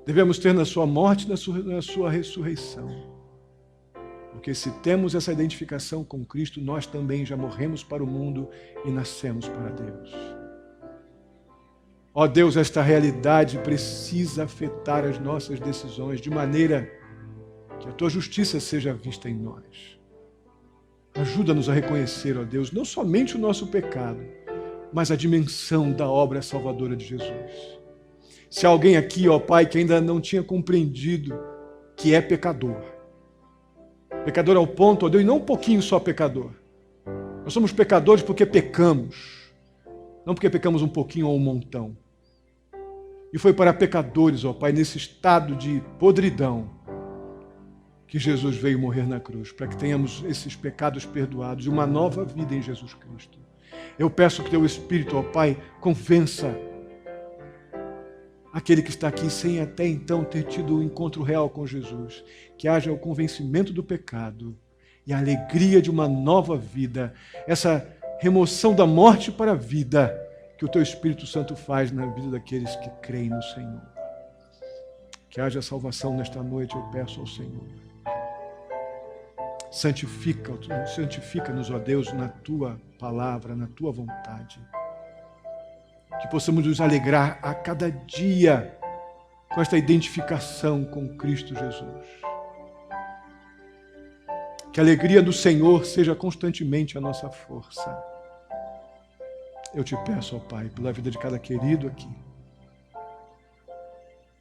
S1: Devemos ter na sua morte e na sua ressurreição. Porque se temos essa identificação com Cristo, nós também já morremos para o mundo e nascemos para Deus. Ó Deus, esta realidade precisa afetar as nossas decisões de maneira que a Tua justiça seja vista em nós. Ajuda-nos a reconhecer, ó Deus, não somente o nosso pecado, mas a dimensão da obra salvadora de Jesus. Se há alguém aqui, ó Pai, que ainda não tinha compreendido que é pecador, pecador ao ponto, ó Deus, e não um pouquinho só pecador. Nós somos pecadores porque pecamos, não porque pecamos um pouquinho ou um montão. E foi para pecadores, ó Pai, nesse estado de podridão, que Jesus veio morrer na cruz, para que tenhamos esses pecados perdoados e uma nova vida em Jesus Cristo. Eu peço que Teu Espírito, ó Pai, convença aquele que está aqui sem até então ter tido um encontro real com Jesus, que haja o convencimento do pecado e a alegria de uma nova vida, essa remoção da morte para a vida que o Teu Espírito Santo faz na vida daqueles que creem no Senhor. Que haja salvação nesta noite, eu peço ao Senhor. Santifica-nos, ó Deus, na Tua palavra, na Tua vontade. Que possamos nos alegrar a cada dia com esta identificação com Cristo Jesus. Que a alegria do Senhor seja constantemente a nossa força. Eu te peço, ó Pai, pela vida de cada querido aqui.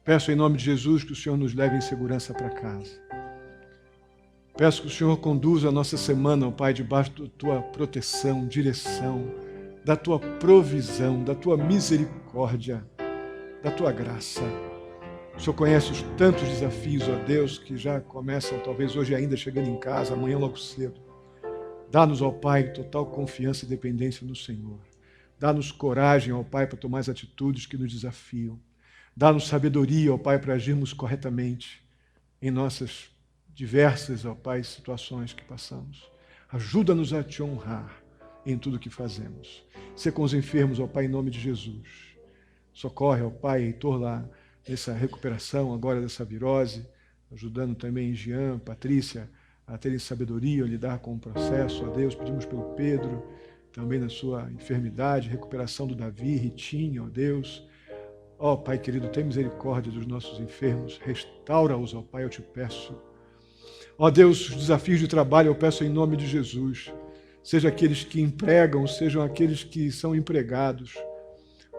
S1: Peço em nome de Jesus que o Senhor nos leve em segurança para casa. Peço que o Senhor conduza a nossa semana, ó Pai, debaixo da Tua proteção, direção, da Tua provisão, da Tua misericórdia, da Tua graça. O Senhor conhece os tantos desafios, ó Deus, que já começam, talvez hoje ainda chegando em casa, amanhã logo cedo. Dá-nos, ó Pai, total confiança e dependência no Senhor. Dá-nos coragem, ó Pai, para tomar as atitudes que nos desafiam. Dá-nos sabedoria, ó Pai, para agirmos corretamente em nossas diversas, ó Pai, situações que passamos. Ajuda-nos a Te honrar em tudo que fazemos. Sê com os enfermos, ó Pai, em nome de Jesus. Socorre, ó Pai, Heitor lá nessa recuperação agora dessa virose, ajudando também Jean, Patrícia a terem sabedoria, a lidar com o processo. Ó Deus, pedimos pelo Pedro, também na sua enfermidade, recuperação do Davi, Ritinha, ó Deus. Ó Pai querido, tem misericórdia dos nossos enfermos, restaura-os, ó Pai, eu te peço. Ó Deus, os desafios de trabalho eu peço em nome de Jesus. Seja aqueles que empregam, sejam aqueles que são empregados.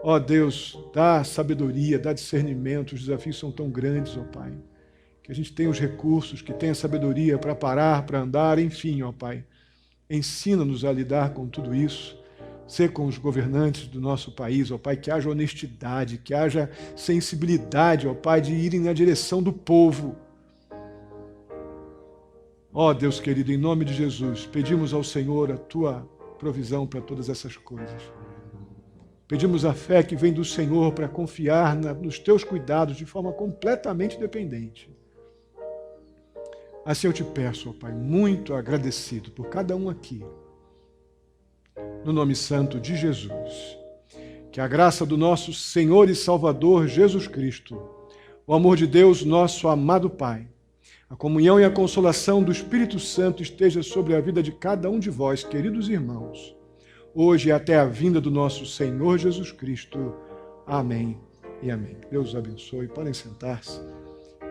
S1: Ó Deus, dá sabedoria, dá discernimento, os desafios são tão grandes, ó Pai. Que a gente tenha os recursos, que tenha sabedoria para parar, para andar, enfim, ó Pai. Ensina-nos a lidar com tudo isso. Ser com os governantes do nosso país, ó Pai, que haja honestidade, que haja sensibilidade, ó Pai, de irem na direção do povo. Ó Deus querido, em nome de Jesus, pedimos ao Senhor a Tua provisão para todas essas coisas. Pedimos a fé que vem do Senhor para confiar nos Teus cuidados de forma completamente dependente. Assim eu te peço, ó Pai, muito agradecido por cada um aqui. No nome santo de Jesus. Que a graça do nosso Senhor e Salvador Jesus Cristo, o amor de Deus, nosso amado Pai, a comunhão e a consolação do Espírito Santo esteja sobre a vida de cada um de vós, queridos irmãos, hoje e até a vinda do nosso Senhor Jesus Cristo. Amém e amém. Deus os abençoe. Podem sentar-se.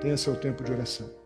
S1: Tenha seu tempo de oração.